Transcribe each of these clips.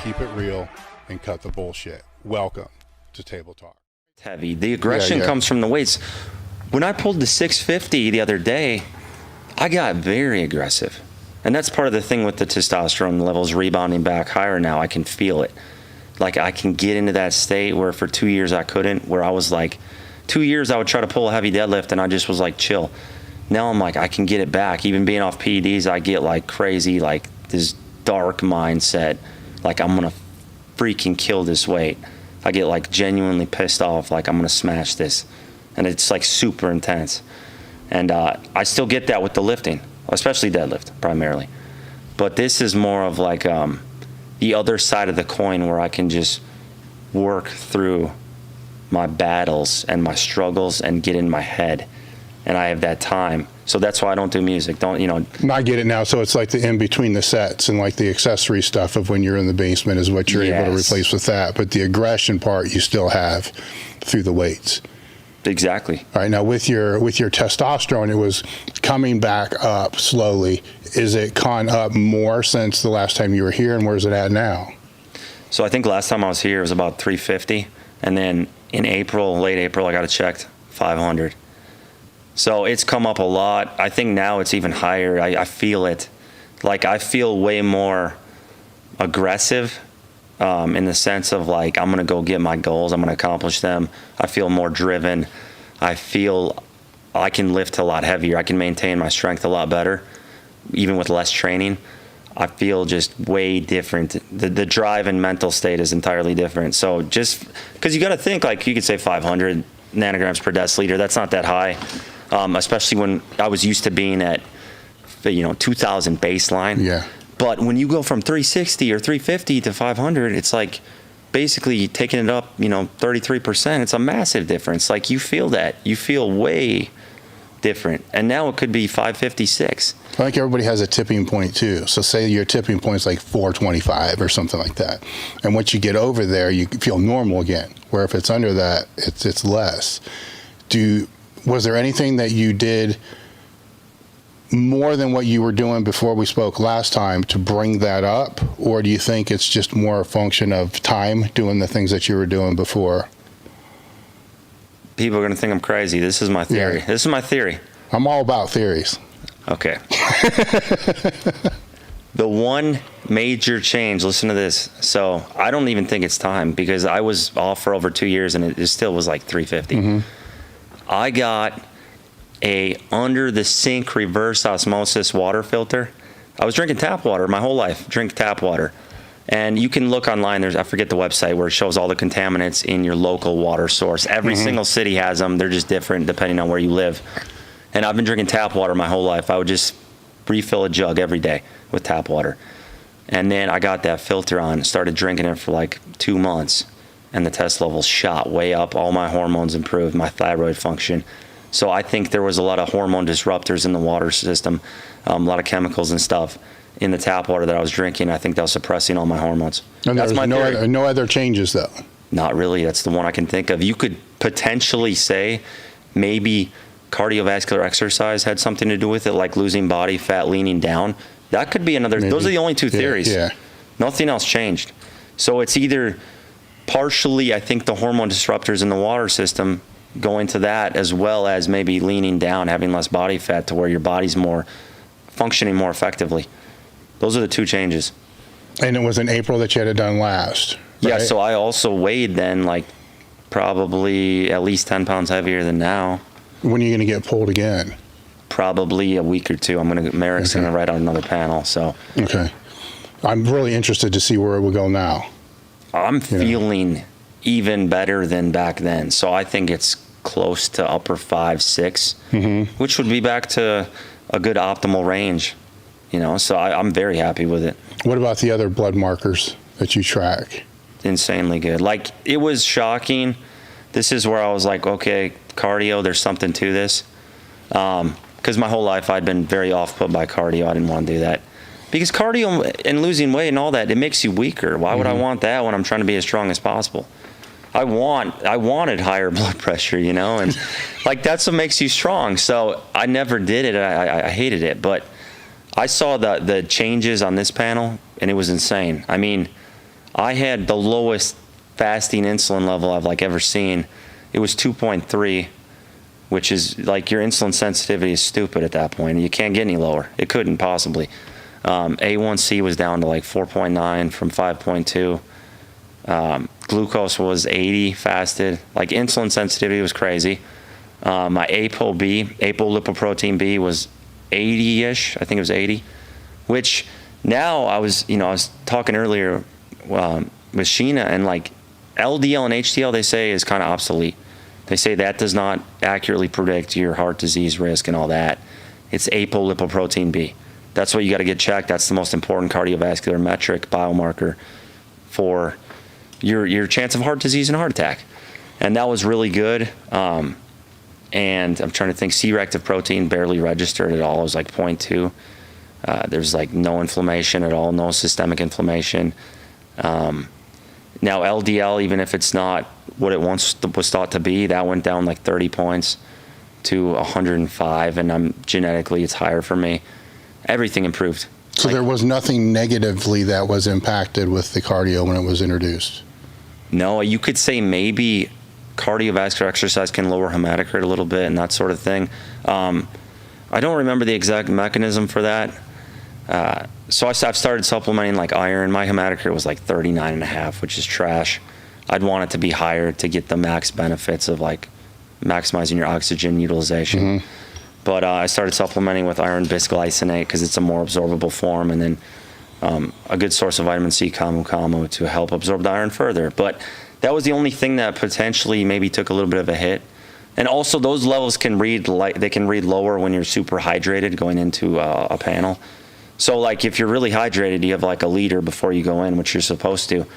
keep it real, and cut the bullshit. Welcome to Table Talk. Heavy. The aggression comes from the weights. When I pulled the 650 the other day, I got very aggressive. And that's part of the thing with the testosterone levels rebounding back higher now. I can feel it. Like I can get into that state where for 2 years I couldn't, where I was like, 2 years I would try to pull a heavy deadlift and I just was like chill. Now I'm like, I can get it back. Even being off PEDs, I get like crazy, like this dark mindset. Like I'm gonna freaking kill this weight. I get like genuinely pissed off, like I'm gonna smash this. And it's like super intense. And I still get that with the lifting, especially deadlift primarily. But this is more of like the other side of the coin where I can just work through my battles and my struggles and get in my head. And I have that time. So that's why I don't do music. I get it now. So it's like the in between the sets and like the accessory stuff of when you're in the basement is what you're able to replace with that. But the aggression part you still have through the weights. Exactly. All right. Now with your testosterone, it was coming back up slowly. Is it gone up more since the last time you were here, and where's it at now? So I think last time I was here it was about 350, and then in April, late April, I got it checked 500. So it's come up a lot. I think now it's even higher. I feel it. Like I feel way more aggressive. In the sense of like, I'm going to go get my goals. I'm going to accomplish them. I feel more driven. I feel I can lift a lot heavier. I can maintain my strength a lot better, even with less training. I feel just way different. The drive and mental state is entirely different. So just because you got to think, like you could say 500 nanograms per deciliter. That's not that high, especially when I was used to being at 2,000 baseline. Yeah. But when you go from 360 or 350 to 500, it's like basically taking it up, 33%. It's a massive difference. Like you feel that. You feel way different. And now it could be 556. I think everybody has a tipping point too. So say your tipping point is like 425 or something like that. And once you get over there, you feel normal again. Where if it's under that, it's less. Was there anything that you did more than what you were doing before we spoke last time to bring that up, or do you think it's just more a function of time doing the things that you were doing before? People are going to think I'm crazy. This is my theory. Yeah. This is my theory. I'm all about theories. Okay. The one major change, listen to this. So I don't even think it's time because I was off for over 2 years and it still was like 350. Mm-hmm. I got a under the sink reverse osmosis water filter. I was drinking tap water my whole life, drink tap water. And you can look online, I forget the website where it shows all the contaminants in your local water source. Every single city has them. They're just different depending on where you live. And I've been drinking tap water my whole life. I would just refill a jug every day with tap water. And then I got that filter on, started drinking it for like 2 months. And the test levels shot way up. All my hormones improved, my thyroid function. So I think there was a lot of hormone disruptors in the water system, a lot of chemicals and stuff in the tap water that I was drinking. I think that was suppressing all my hormones. And there's no other changes though? Not really. That's the one I can think of. You could potentially say maybe cardiovascular exercise had something to do with it, like losing body fat, leaning down. That could be another. Maybe. Those are the only two theories. Yeah. Nothing else changed. So it's either partially, I think, the hormone disruptors in the water system going to that, as well as maybe leaning down, having less body fat to where your body's more functioning more effectively. Those are the two changes. And it was in April that you had it done last, right? Yeah, so I also weighed then like probably at least 10 pounds heavier than now. When are you going to get pulled again? Probably a week or two. Merrick's going to write out another panel. So. Okay. I'm really interested to see where it will go now. I'm feeling even better than back then. So I think it's close to upper 5, 6, which would be back to a good optimal range, so I'm very happy with it. What about the other blood markers that you track? Insanely good. Like, it was shocking. This is where I was like, okay, cardio, there's something to this. Because my whole life I'd been very off-put by cardio. I didn't want to do that. Because cardio and losing weight and all that, it makes you weaker. Why would I want that when I'm trying to be as strong as possible? I wanted higher blood pressure, and like that's what makes you strong. So I never did it. I hated it, but I saw the changes on this panel, and it was insane. I mean, I had the lowest fasting insulin level I've like ever seen. It was 2.3, which is like your insulin sensitivity is stupid at that point. You can't get any lower. It couldn't possibly. A1C was down to like 4.9 from 5.2. Glucose was 80 fasted. Like insulin sensitivity was crazy. My apolipoprotein B was 80-ish. I think it was 80, which now I was talking earlier with Sheena, and like LDL and HDL, they say is kind of obsolete. They say that does not accurately predict your heart disease risk and all that. It's apolipoprotein B. That's what you got to get checked. That's the most important cardiovascular metric biomarker for your chance of heart disease and heart attack. And that was really good. And I'm trying to think, C-reactive protein barely registered at all. It was like 0.2. There's like no inflammation at all, no systemic inflammation. Now LDL, even if it's not what it once was thought to be, that went down like 30 points to 105, and genetically it's higher for me. Everything improved. So there was nothing negatively that was impacted with the cardio when it was introduced? No, you could say maybe cardiovascular exercise can lower hematocrit a little bit and that sort of thing. I don't remember the exact mechanism for that. So I've started supplementing like iron. My hematocrit was like 39.5, which is trash. I'd want it to be higher to get the max benefits of like maximizing your oxygen utilization. Mm-hmm. But I started supplementing with iron bisglycinate because it's a more absorbable form, and then a good source of vitamin C, camu to help absorb the iron further. But that was the only thing that potentially maybe took a little bit of a hit. And also those levels can read lower when you're super hydrated going into a panel. So like if you're really hydrated, you have like a liter before you go in, which you're supposed to.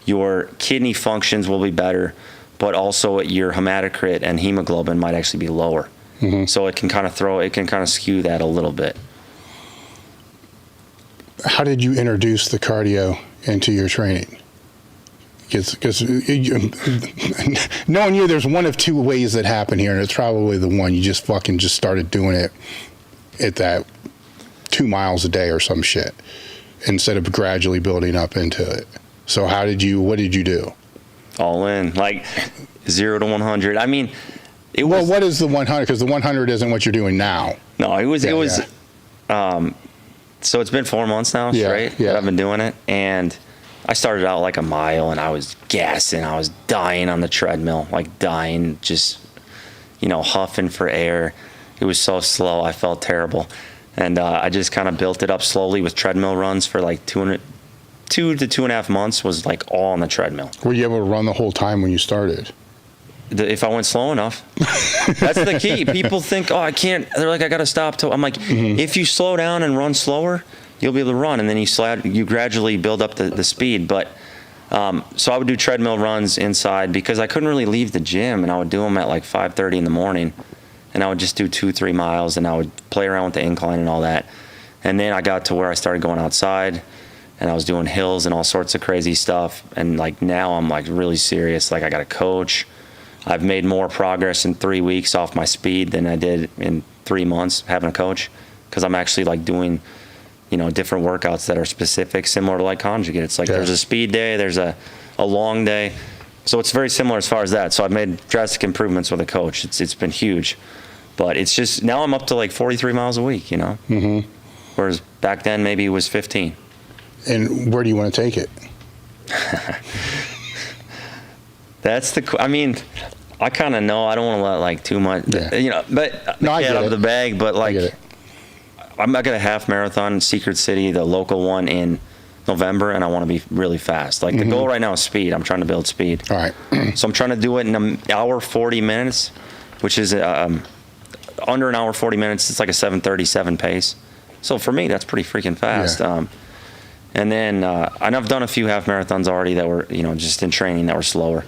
Your kidney functions will be better, but also your hematocrit and hemoglobin might actually be lower. Mm-hmm. So it can kind of skew that a little bit. How did you introduce the cardio into your training? Because knowing you, there's one of two ways that happen here, and it's probably the one you just started doing it at that 2 miles a day or some shit instead of gradually building up into it. So what did you do? All in, like 0 to 100. I mean, what is the 100? Because the 100 isn't what you're doing now. No, it was. So it's been 4 months now straight that I've been doing it, and I started out like a mile, and I was gassing. I was dying on the treadmill, like dying, just huffing for air. It was so slow. I felt terrible, and I just kind of built it up slowly with treadmill runs for like 2 to 2.5 months. Was like all on the treadmill. Were you able to run the whole time when you started? If I went slow enough. That's the key. People think, I can't. They're like, I got to stop. I'm like, if you slow down and run slower, you'll be able to run. And then you gradually build up the speed. But so I would do treadmill runs inside because I couldn't really leave the gym. And I would do them at like 5:30 in the morning. And I would just do 2-3 miles. And I would play around with the incline and all that. And then I got to where I started going outside. And I was doing hills and all sorts of crazy stuff. And like now I'm like really serious. Like I got a coach. I've made more progress in 3 weeks off my speed than I did in 3 months having a coach, because I'm actually like doing, different workouts that are specific, similar to like conjugate. It's like there's a speed day, there's a long day. So it's very similar as far as that. So I've made drastic improvements with a coach. It's been huge. But it's just, now I'm up to like 43 miles a week, Mm-hmm. Whereas back then maybe it was 15. And where do you want to take it? That's I kind of know. I don't want to let like too much, but get out of the bag. But like, I'm got a half marathon in Secret City, the local one in November, and I want to be really fast. Like the goal right now is speed. I'm trying to build speed. All right. So I'm trying to do it in an hour 40 minutes, which is under an hour 40 minutes. It's like a 7:37 pace. So for me, that's pretty freaking fast. Yeah. And then and I've done a few half marathons already that were just in training that were slower.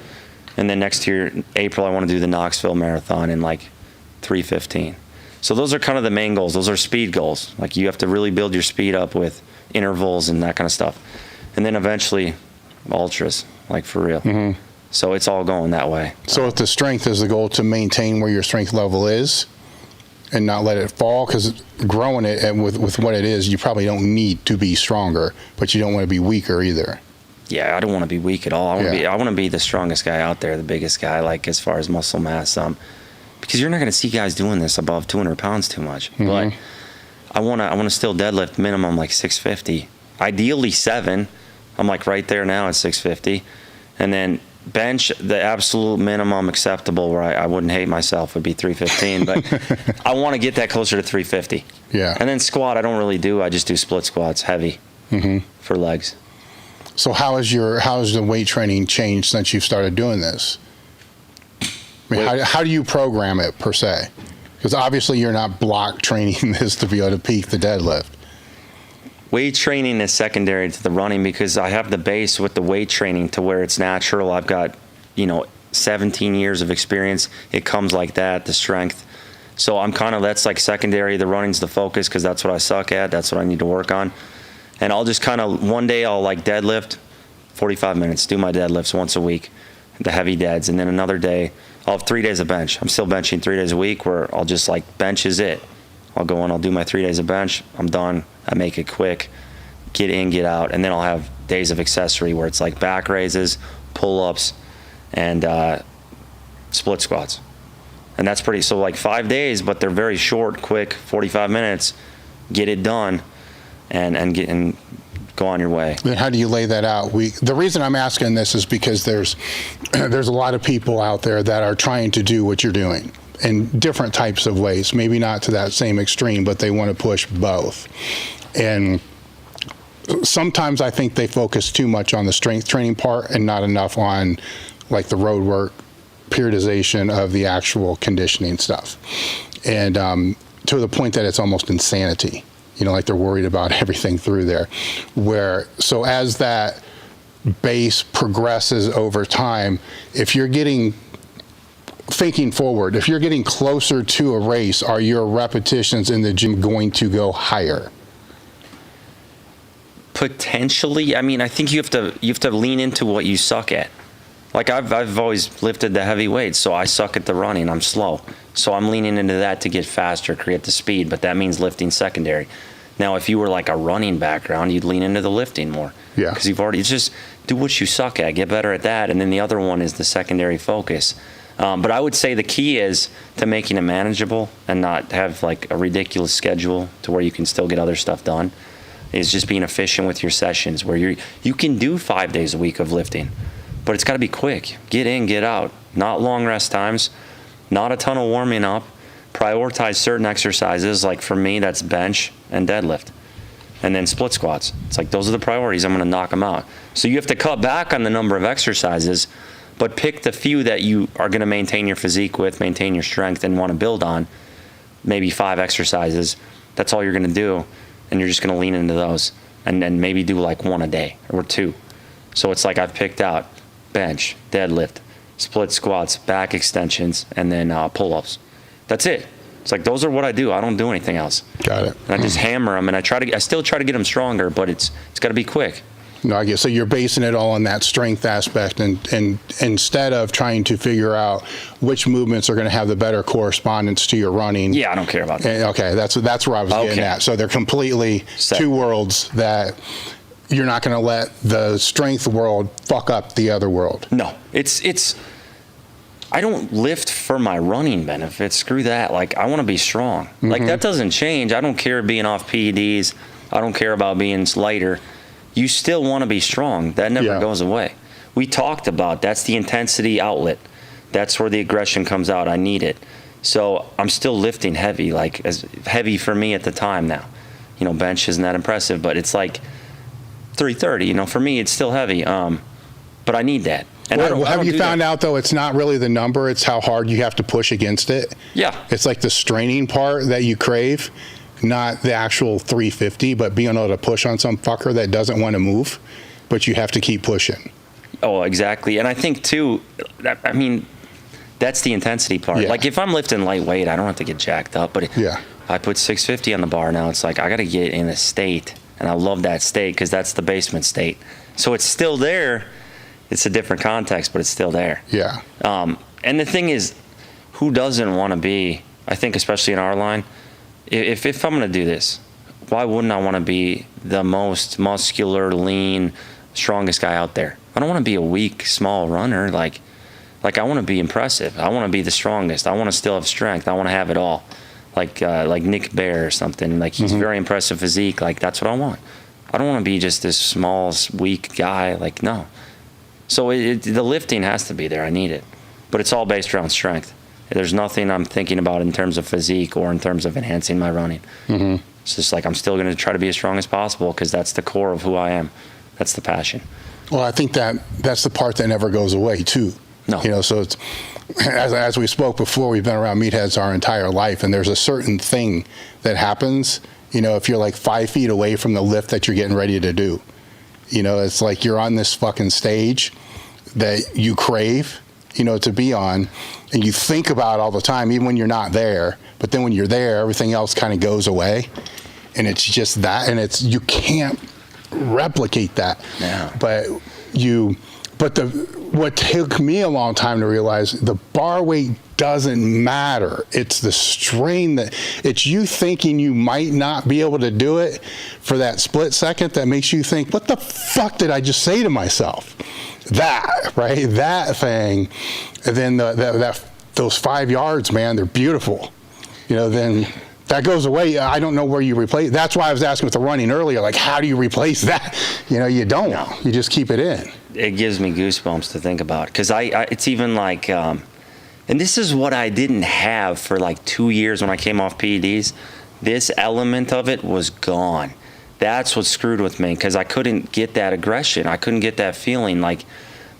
And then next year, April, I want to do the Knoxville Marathon in like 3:15. So those are kind of the main goals. Those are speed goals. Like you have to really build your speed up with intervals and that kind of stuff. And then eventually, ultras, like for real. Mm-hmm. So it's all going that way. So if the strength is the goal, to maintain where your strength level is and not let it fall, because growing it with what it is, you probably don't need to be stronger, but you don't want to be weaker either. Yeah, I don't want to be weak at all. I want to be the strongest guy out there, the biggest guy, like as far as muscle mass. Because you're not going to see guys doing this above 200 pounds too much. Mm-hmm. But I want to still deadlift minimum like 650, ideally 7. I'm like right there now at 650, and then bench, the absolute minimum acceptable where I wouldn't hate myself would be 315, but I want to get that closer to 350. Yeah. And then squat, I don't really do. I just do split squats, heavy for legs. So how has the weight training changed since you've started doing this? I mean, how do you program it per se? Because obviously you're not block training this to be able to peak the deadlift. Weight training is secondary to the running because I have the base with the weight training to where it's natural. I've got, 17 years of experience. It comes like that, the strength. So that's like secondary. The running's the focus because that's what I suck at. That's what I need to work on. And I'll just one day I'll like deadlift 45 minutes, do my deadlifts once a week, the heavy deads. And then another day, I'll have 3 days of bench. I'm still benching 3 days a week where I'll just like bench is it. I'll go in, I'll do my 3 days of bench, I'm done, I make it quick, get in, get out, and then I'll have days of accessory where it's like back raises, pull-ups, and split squats. And that's so like 5 days, but they're very short, quick, 45 minutes, get it done, and go on your way. Then how do you lay that out? The reason I'm asking this is because there's a lot of people out there that are trying to do what you're doing in different types of ways, maybe not to that same extreme, but they want to push both. And sometimes I think they focus too much on the strength training part and not enough on like the road work, periodization of the actual conditioning stuff. And to the point that it's almost insanity, like they're worried about everything through there. So as that base progresses over time, if you're getting closer to a race, are your repetitions in the gym going to go higher? Potentially. I mean, I think you have to lean into what you suck at. Like I've always lifted the heavy weights, so I suck at the running. I'm slow, so I'm leaning into that to get faster, create the speed. But that means lifting secondary. Now, if you were like a running background, you'd lean into the lifting more. Yeah. Because it's just do what you suck at, get better at that, and then the other one is the secondary focus. But I would say the key is to making it manageable and not have like a ridiculous schedule to where you can still get other stuff done. Is just being efficient with your sessions where you can do 5 days a week of lifting, but it's got to be quick. Get in, get out. Not long rest times, not a ton of warming up. Prioritize certain exercises. Like for me, that's bench and deadlift, and then split squats. It's like those are the priorities. I'm going to knock them out. So you have to cut back on the number of exercises, but pick the few that you are going to maintain your physique with, maintain your strength, and want to build on. Maybe 5 exercises. That's all you're going to do, and you're just going to lean into those, and then maybe do like 1 a day or 2. So it's like I've picked out bench, deadlift, split squats, back extensions, and then pull-ups. That's it. It's like those are what I do. I don't do anything else. Got it. And I just hammer them, and I still try to get them stronger, but it's got to be quick. No, I guess so. You're basing it all on that strength aspect, and instead of trying to figure out which movements are going to have the better correspondence to your running. Yeah, I don't care about that. Okay, that's where I was getting at. So they're completely two worlds that you're not going to let the strength world fuck up the other world. No, it's. I don't lift for my running benefits. Screw that. Like I want to be strong. Like that doesn't change. I don't care being off PEDs. I don't care about being lighter. You still want to be strong. That never goes away. We talked about that's the intensity outlet. That's where the aggression comes out. I need it. So I'm still lifting heavy, like as heavy for me at the time now. Bench isn't that impressive, but it's like 330. For me, it's still heavy. But I need that. And have you found out, though, it's not really the number, it's how hard you have to push against it? Yeah. It's like the straining part that you crave, not the actual 350, but being able to push on some fucker that doesn't want to move, but you have to keep pushing. Oh, exactly. And I think, too, that's the intensity part. Yeah. Like, if I'm lifting lightweight, I don't have to get jacked up. But I put 650 on the bar now. It's like I got to get in a state. And I love that state because that's the basement state. So it's still there. It's a different context, but it's still there. Yeah. And the thing is, who doesn't want to be, I think especially in our line, if I'm going to do this, why wouldn't I want to be the most muscular, lean, strongest guy out there. I don't want to be a weak, small runner. Like I want to be impressive. I want to be the strongest. I want to still have strength. I want to have it all. Like Nick Bear or something. Like he's very impressive physique. Like that's what I want. I don't want to be just this small, weak guy. Like no. So the lifting has to be there. I need it. But it's all based around strength. There's nothing I'm thinking about in terms of physique or in terms of enhancing my running. It's just like I'm still going to try to be as strong as possible because that's the core of who I am. That's the passion. Well, I think that's the part that never goes away too. No. You know, so it's as we spoke before, we've been around meatheads our entire life, and there's a certain thing that happens, you know, if you're like 5 feet away from the lift that you're getting ready to do. You know, it's like you're on this fucking stage that you crave, you know, to be on, and you think about all the time, even when you're not there. But then when you're there, everything else kind of goes away, and it's just that, and you can't replicate that. Yeah. What took me a long time to realize, the bar weight doesn't matter. It's the strain it's you thinking you might not be able to do it for that split second that makes you think, what the fuck did I just say to myself? That, right? That thing. And then those 5 yards, man, they're beautiful. You know, then that goes away. I don't know where you replace. That's why I was asking with the running earlier, like, how do you replace that? You know, you don't. No. You just keep it in. It gives me goosebumps to think about, because it's even like, and this is what I didn't have for like 2 years when I came off PEDs. This element of it was gone. That's what screwed with me, because I couldn't get that aggression. I couldn't get that feeling. Like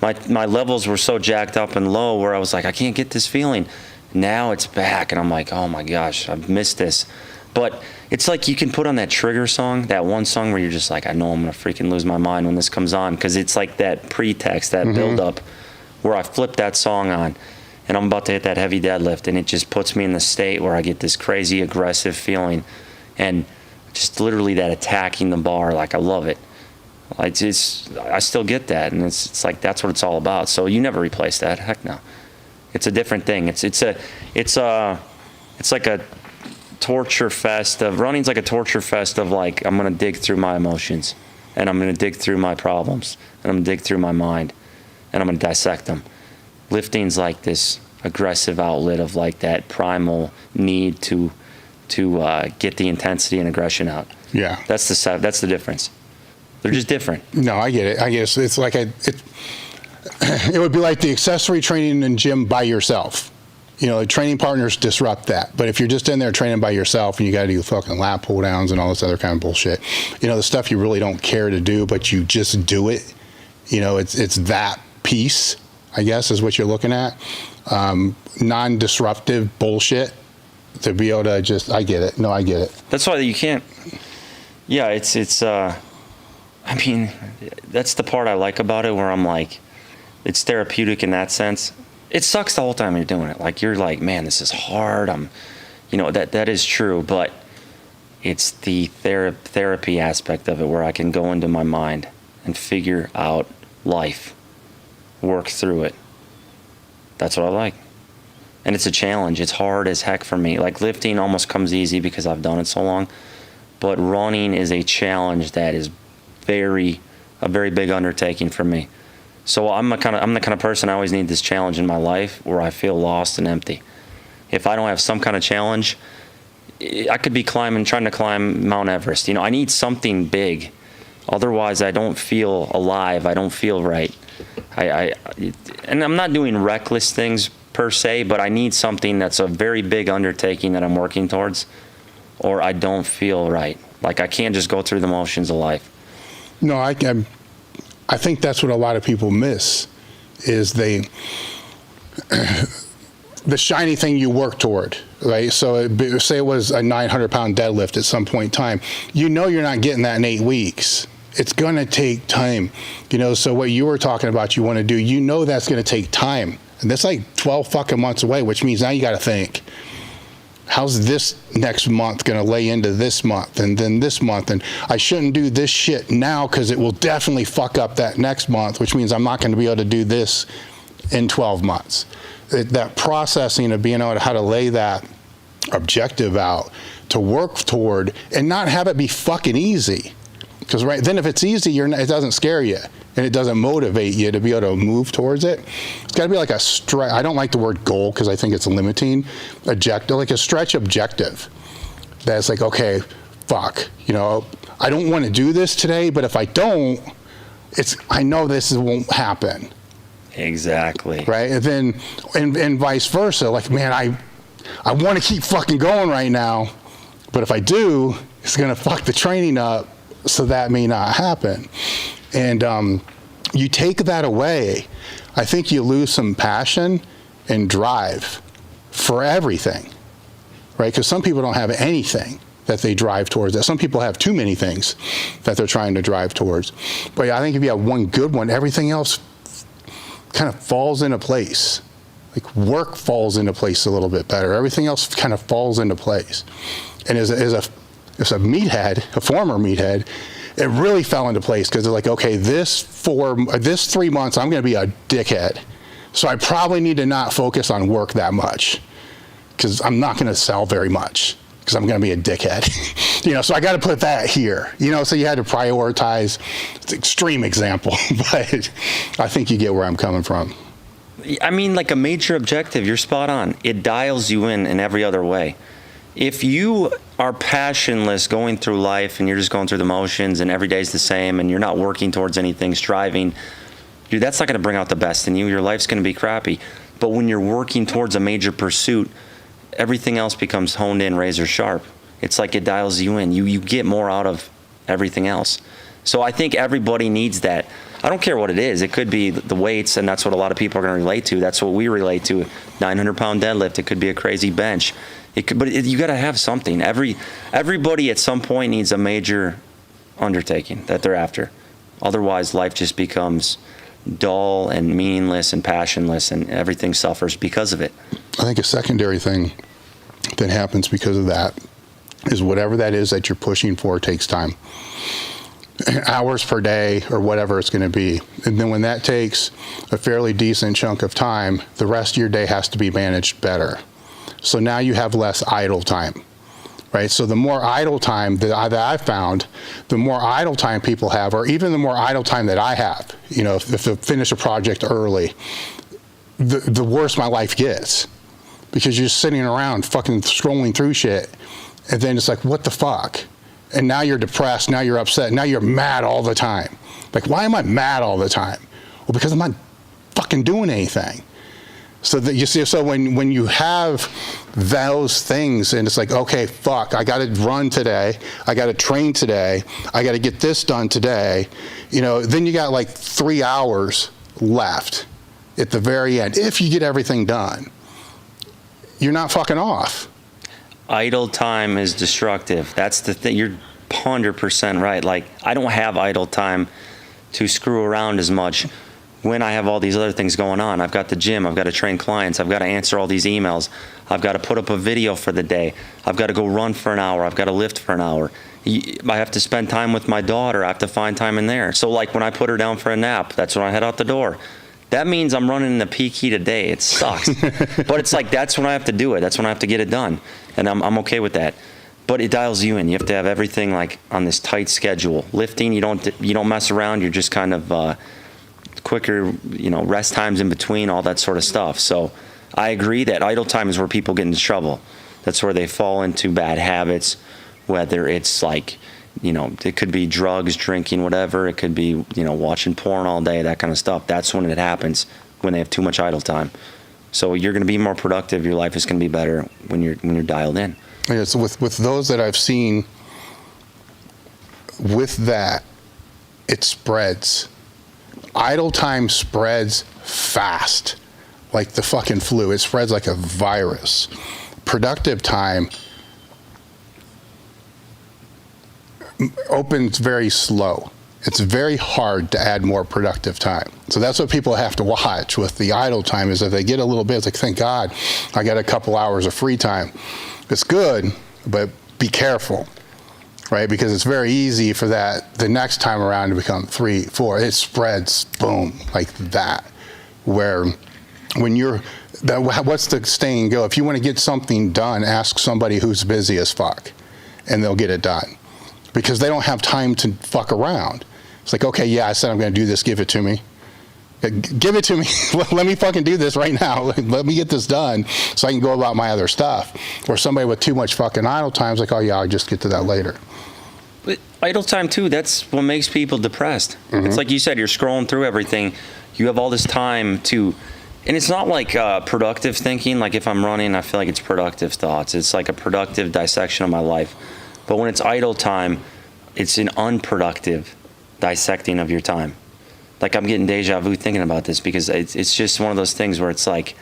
my levels were so jacked up and low where I was like, I can't get this feeling. Now it's back, and I'm like, oh my gosh, I've missed this. But it's like you can put on that trigger song, that one song where you're just like, I know I'm going to freaking lose my mind when this comes on, because it's like that pretext, that build-up, where I flip that song on, and I'm about to hit that heavy deadlift, and it just puts me in the state where I get this crazy aggressive feeling, and just literally that attacking the bar. Like, I love it. I still get that, and it's like that's what it's all about. So you never replace that. Heck no. It's a different thing. It's like a torture fest of running's like a torture fest of like, I'm gonna dig through my emotions, and I'm gonna dig through my problems, and I'm gonna dig through my mind, and I'm gonna dissect them. Lifting's like this aggressive outlet of like that primal need to get the intensity and aggression out. Yeah, that's the difference. They're just different. No, I get it. I guess it's like it would be like the accessory training in gym by yourself. You know, training partners disrupt that. But if you're just in there training by yourself and you got to do fucking lat pull downs and all this other kind of bullshit, you know, the stuff you really don't care to do, but you just do it. You know, it's that piece, I guess, is what you're looking at. Non-disruptive bullshit to be able to just, I get it. No, I get it. That's why you can't. Yeah, it's. I mean, that's the part I like about it, where I'm like, it's therapeutic in that sense. It sucks the whole time you're doing it. Like, you're like, man, this is hard. That is true, but it's the therapy aspect of it, where I can go into my mind and figure out life, work through it. That's what I like. And it's a challenge. It's hard as heck for me. Like, lifting almost comes easy because I've done it so long, but running is a challenge that is a very big undertaking for me. So I'm the kind of person, I always need this challenge in my life where I feel lost and empty. If I don't have some kind of challenge, I could be trying to climb Mount Everest. You know, I need something big. Otherwise, I don't feel alive. I don't feel right. And I'm not doing reckless things per se, but I need something that's a very big undertaking that I'm working towards, or I don't feel right. Like, I can't just go through the motions of life. No, I think that's what a lot of people miss, is the shiny thing you work toward, right? So say it was a 900-pound deadlift at some point in time. You know you're not getting that in 8 weeks. It's going to take time. You know, so what you were talking about you want to do, you know that's going to take time. And that's like 12 fucking months away, which means now you got to think, how's this next month going to lay into this month and then this month? And I shouldn't do this shit now because it will definitely fuck up that next month, which means I'm not going to be able to do this in 12 months. That processing of being able to how to lay that objective out to work toward and not have it be fucking easy. Because right then, if it's easy, it doesn't scare you. and it doesn't motivate you to be able to move towards it, it's got to be like a stretch. I don't like the word goal because I think it's limiting. Objective, like a stretch objective. That's like, okay, fuck, you know, I don't want to do this today, but if I don't, I know this won't happen. Exactly. Right, and then and vice versa. Like, man, I want to keep fucking going right now, but if I do, it's gonna fuck the training up, so that may not happen. And you take that away, I think you lose some passion and drive for everything, right? Because some people don't have anything that they drive towards. That some people have too many things that they're trying to drive towards. But I think if you have one good one, everything else kind of falls into place. Like work falls into place a little bit better. Everything else kind of falls into place. And as a meathead, a former meathead, it really fell into place because they're like, okay, this 3 months, I'm going to be a dickhead. So I probably need to not focus on work that much because I'm not going to sell very much because I'm going to be a dickhead. You know, so I got to put that here. You know, so you had to prioritize. It's an extreme example, but I think you get where I'm coming from. I mean, like a major objective, you're spot on. It dials you in every other way. If you are passionless going through life and you're just going through the motions and every day's the same and you're not working towards anything, striving, dude, that's not going to bring out the best in you. Your life's going to be crappy. But when you're working towards a major pursuit, everything else becomes honed in, razor sharp. It's like it dials you in. You get more out of everything else. So I think everybody needs that. I don't care what it is. It could be the weights, and that's what a lot of people are going to relate to. That's what we relate to. 900-pound deadlift. It could be a crazy bench. You got to have something. Everybody at some point needs a major undertaking that they're after. Otherwise, life just becomes dull and meaningless and passionless, and everything suffers because of it. I think a secondary thing that happens because of that is whatever that is that you're pushing for takes time. Hours per day or whatever it's going to be. And then when that takes a fairly decent chunk of time, the rest of your day has to be managed better. So now you have less idle time, right? So the more idle time that I've found, the more idle time people have, or even the more idle time that I have, you know, if I finish a project early, the worse my life gets. Because you're just sitting around fucking scrolling through shit, and then it's like, what the fuck? And now you're depressed, now you're upset, now you're mad all the time. Like, why am I mad all the time? Well, because I'm not fucking doing anything. So that you see, so when you have those things and it's like, okay, fuck, I got to run today, I got to train today, I got to get this done today, you know, then you got like 3 hours left at the very end. If you get everything done, you're not fucking off. Idle time is destructive. That's the thing. You're 100% right. Like, I don't have idle time to screw around as much when I have all these other things going on. I've got the gym, I've got to train clients, I've got to answer all these emails, I've got to put up a video for the day, I've got to go run for an hour, I've got to lift for an hour. I have to spend time with my daughter, I have to find time in there. So like when I put her down for a nap, that's when I head out the door. That means I'm running in the peak heat of day. It sucks. But it's like, that's when I have to do it. That's when I have to get it done. And I'm okay with that. But it dials you in. You have to have everything like on this tight schedule. Lifting, you don't mess around. You're just kind of quicker, you know, rest times in between, all that sort of stuff. So I agree that idle time is where people get into trouble. That's where they fall into bad habits, whether it's like, you know, it could be drugs, drinking, whatever. It could be, you know, watching porn all day, that kind of stuff. That's when it happens, when they have too much idle time. So you're going to be more productive. Your life is going to be better when you're dialed in. Yeah, so with those that I've seen, with that, it spreads. Idle time spreads fast, like the fucking flu. It spreads like a virus. Productive time opens very slow. It's very hard to add more productive time. So that's what people have to watch with the idle time, is if they get a little bit, it's like, thank God I got a couple hours of free time. It's good, but be careful, right? Because it's very easy for that the next time around to become 3, 4. It spreads, boom, like that. Where when what's the saying go? If you want to get something done, ask somebody who's busy as fuck, and they'll get it done. Because they don't have time to fuck around. It's like, okay, yeah, I said I'm going to do this. Give it to me. Give it to me. Let me fucking do this right now. Let me get this done so I can go about my other stuff. Or somebody with too much fucking idle time is like, oh yeah, I'll just get to that later. But idle time too, that's what makes people depressed. It's like you said, you're scrolling through everything. You have all this time to, and it's not like productive thinking. Like if I'm running, I feel like it's productive thoughts. It's like a productive dissection of my life. But when it's idle time, it's an unproductive dissecting of your time. Like I'm getting deja vu thinking about this because it's just one of those things where it's like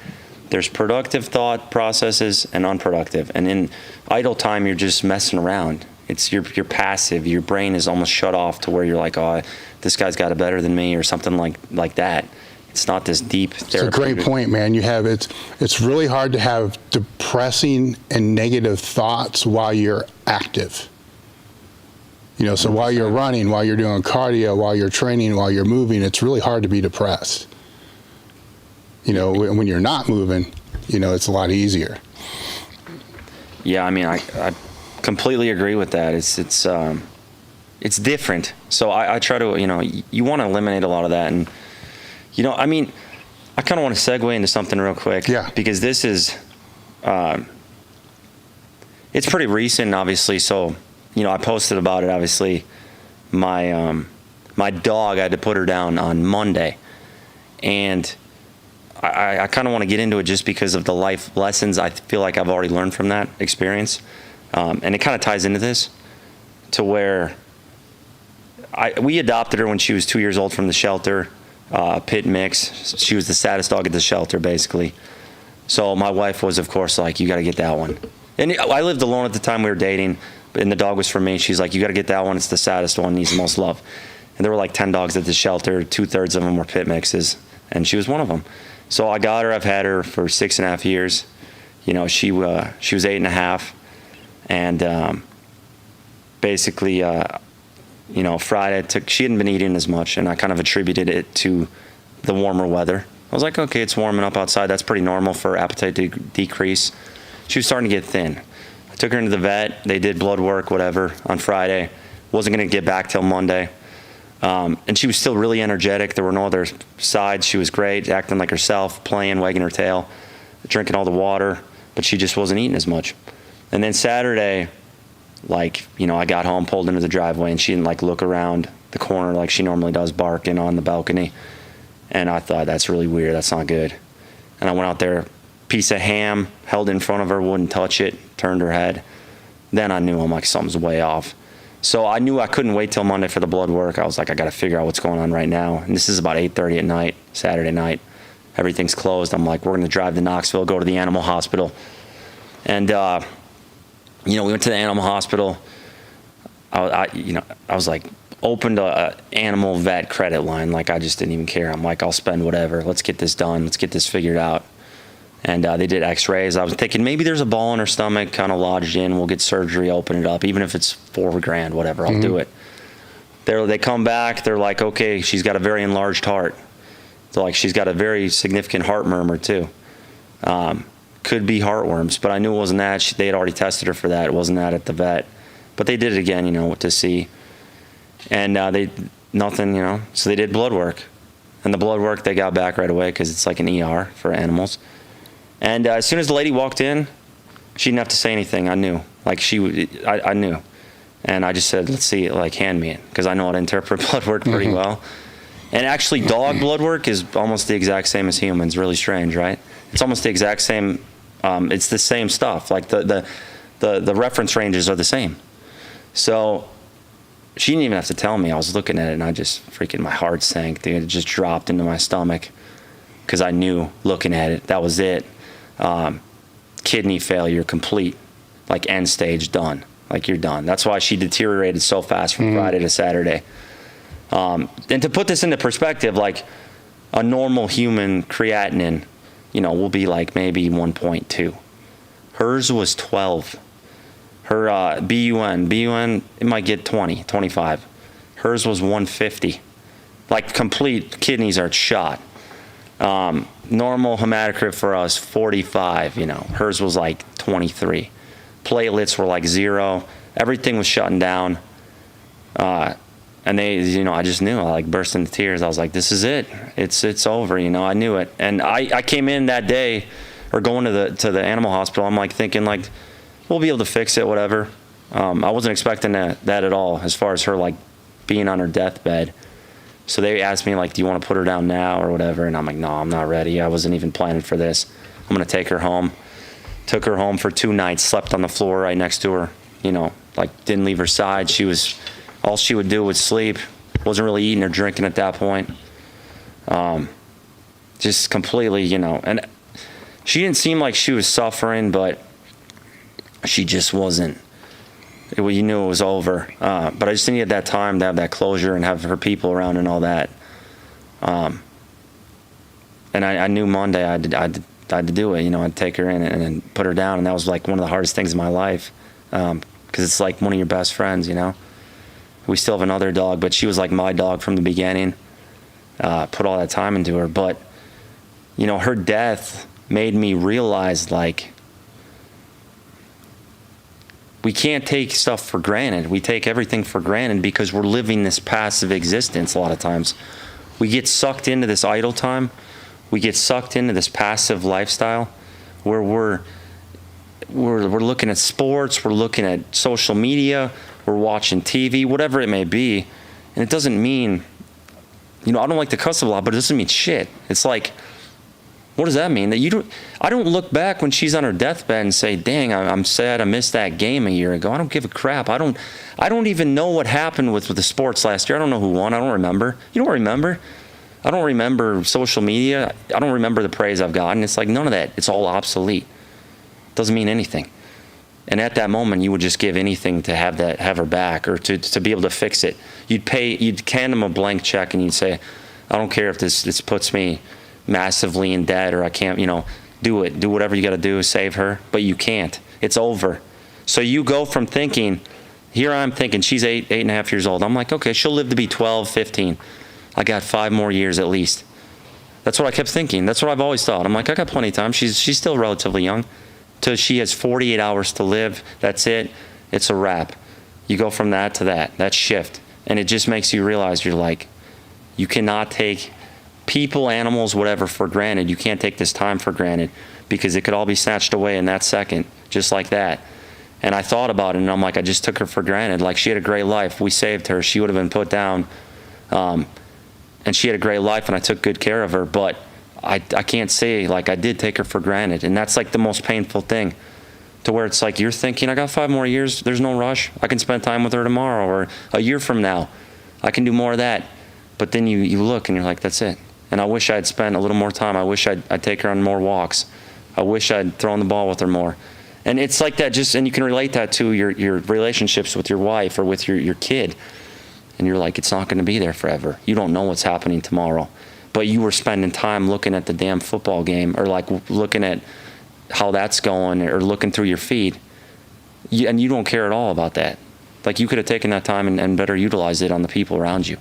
there's productive thought processes and unproductive. And in idle time, you're just messing around. You're passive. Your brain is almost shut off to where you're like, oh, this guy's got it better than me or something like that. It's not this deep therapy. It's a great point, man. It's really hard to have depressing and negative thoughts while you're active. So while you're running, while you're doing cardio, while you're training, while you're moving, it's really hard to be depressed. When you're not moving, it's a lot easier. Yeah, I mean, I completely agree with that. It's different. So I try to, you want to eliminate a lot of that. And, I mean, I kind of want to segue into something real quick. Yeah. Because this is, it's pretty recent, obviously. So, I posted about it, obviously. My dog, I had to put her down on Monday. And I kind of want to get into it just because of the life lessons I feel like I've already learned from that experience. And it kind of ties into this to where we adopted her when she was 2 years old from the shelter, pit mix. She was the saddest dog at the shelter, basically. So my wife was, of course, like, you got to get that one. And I lived alone at the time we were dating, and the dog was for me. She's like, you got to get that one. It's the saddest one, needs the most love. And there were like 10 dogs at the shelter. 2/3 of them were pit mixes, and she was one of them. So I got her. I've had her for 6.5 years. She was 8.5. And basically, Friday she hadn't been eating as much, and I kind of attributed it to the warmer weather. I was like, okay, it's warming up outside. That's pretty normal for appetite to decrease. She was starting to get thin. I took her into the vet. They did blood work, whatever, on Friday. Wasn't going to get back till Monday. And she was still really energetic. There were no other sides. She was great, acting like herself, playing, wagging her tail, drinking all the water, but she just wasn't eating as much. And then Saturday, I got home, pulled into the driveway, and she didn't look around the corner like she normally does, barking on the balcony. And I thought, that's really weird. That's not good. And I went out there, piece of ham, held it in front of her, wouldn't touch it, turned her head. Then I knew, I'm like, something's way off. So I knew I couldn't wait till Monday for the blood work. I was like, I got to figure out what's going on right now. And this is about 8:30 at night, Saturday night. Everything's closed. I'm like, we're going to drive to Knoxville, go to the animal hospital. And, we went to the animal hospital. I was like, opened a animal vet credit line. Like, I just didn't even care. I'm like, I'll spend whatever. Let's get this done. Let's get this figured out. And they did x-rays. I was thinking maybe there's a ball in her stomach kind of lodged in. We'll get surgery, open it up. Even if it's $4,000, whatever, I'll do it. They come back. They're like, okay, she's got a very enlarged heart. So she's got a very significant heart murmur too. Could be heartworms, but I knew it wasn't that. They had already tested her for that. It wasn't that at the vet. But they did it again, to see. And nothing, so they did blood work. And the blood work they got back right away because it's like an ER for animals. And as soon as the lady walked in, she didn't have to say anything. I knew. I knew. And I just said, let's see it, hand me it. Because I know how to interpret blood work pretty well. And actually, dog blood work is almost the exact same as humans. Really strange, right? It's almost the exact same. It's the same stuff. The reference ranges are the same. So she didn't even have to tell me. I was looking at it, and I just my heart sank. Dude, it just dropped into my stomach because I knew looking at it, that was it. Kidney failure complete, end stage, done. You're done. That's why she deteriorated so fast from Friday to Saturday. And to put this into perspective, a normal human creatinine, will be maybe 1.2. Hers was 12. Her BUN, it might get 20, 25. Hers was 150. Complete kidneys are shot. Normal hematocrit for us, 45, Hers was 23. Platelets were 0. Everything was shutting down. And I just knew. I like burst into tears. I was like, this is it. It's over. I knew it. And I came in that day, or going to the animal hospital. I'm like thinking like, we'll be able to fix it, whatever. I wasn't expecting that at all, as far as her like being on her deathbed. So they asked me like, do you want to put her down now or whatever? And I'm like, no, I'm not ready. I wasn't even planning for this. I'm going to take her home. Took her home for 2 nights, slept on the floor right next to her, like didn't leave her side. All she would do was sleep. Wasn't really eating or drinking at that point. Just completely, and she didn't seem like she was suffering, but she just wasn't. You knew it was over. But I just needed that time to have that closure and have her people around and all that. And I knew Monday I had to do it. I'd take her in and put her down, and that was like one of the hardest things in my life, because it's like one of your best friends. We still have another dog, but she was like my dog from the beginning. Put all that time into her, but her death made me realize like we can't take stuff for granted. We take everything for granted because we're living this passive existence a lot of times. We get sucked into this idle time. We get sucked into this passive lifestyle where we're looking at sports, we're looking at social media, we're watching TV, whatever it may be. And it doesn't mean, I don't like to cuss a lot, but it doesn't mean shit. It's like, what does that mean? I don't look back when she's on her deathbed and say, dang, I'm sad I missed that game a year ago. I don't give a crap. I don't even know what happened with the sports last year. I don't know who won. I don't remember. You don't remember? I don't remember social media. I don't remember the praise I've gotten. It's like none of that. It's all obsolete. Doesn't mean anything. And at that moment, you would just give anything to have her back, or to be able to fix it. You'd hand them a blank check and you'd say, I don't care if this puts me massively in debt, or I can't, do it. Do whatever you got to do to save her, but you can't. It's over. So you go from thinking, here I'm thinking she's 8.5 years old. I'm like, okay, she'll live to be 12, 15. I got 5 more years at least. That's what I kept thinking. That's what I've always thought. I'm like, I got plenty of time. She's still relatively young. Till she has 48 hours to live. That's it. It's a wrap. You go from that to that shift. And it just makes you realize you're like, you cannot take people, animals, whatever for granted. You can't take this time for granted, because it could all be snatched away in that second, just like that. And I thought about it, and I'm like, I just took her for granted. Like, she had a great life. We saved her. She would have been put down. And she had a great life, and I took good care of her. But I can't say, like, I did take her for granted. And that's, like, the most painful thing, to where it's like you're thinking, I got 5 more years. There's no rush. I can spend time with her tomorrow, or a year from now. I can do more of that. But then you look, and you're like, that's it. And I wish I'd spent a little more time. I wish I'd take her on more walks. I wish I'd thrown the ball with her more. And it's like that, and you can relate that to your relationships with your wife or with your kid. And you're like, it's not going to be there forever. You don't know what's happening tomorrow. But you were spending time looking at the damn football game, or like looking at how that's going, or looking through your feed. And you don't care at all about that. Like, you could have taken that time and better utilized it on the people around you.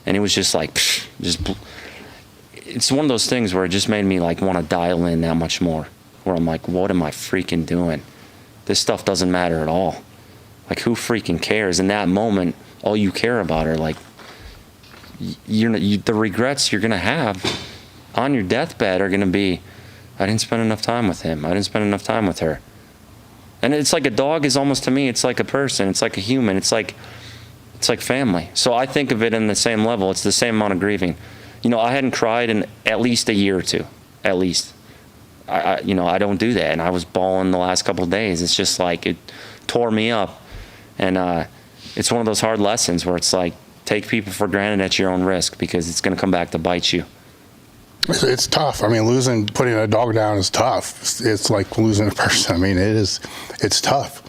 And it was just like, it's one of those things where it just made me like want to dial in that much more. Where I'm like, what am I freaking doing? This stuff doesn't matter at all. Like, who freaking cares? In that moment, all you care about are like, the regrets you're going to have on your deathbed are going to be, I didn't spend enough time with him. I didn't spend enough time with her. And it's like a dog is almost, to me, it's like a person. It's like a human. It's like family. So I think of it in the same level. It's the same amount of grieving. I hadn't cried in at least a year or two, at least. I don't do that. And I was bawling the last couple of days. It's just like, it tore me up. And it's one of those hard lessons where it's like, take people for granted at your own risk, because it's going to come back to bite you. It's tough. I mean, putting a dog down is tough. It's like losing a person. I mean, it's tough.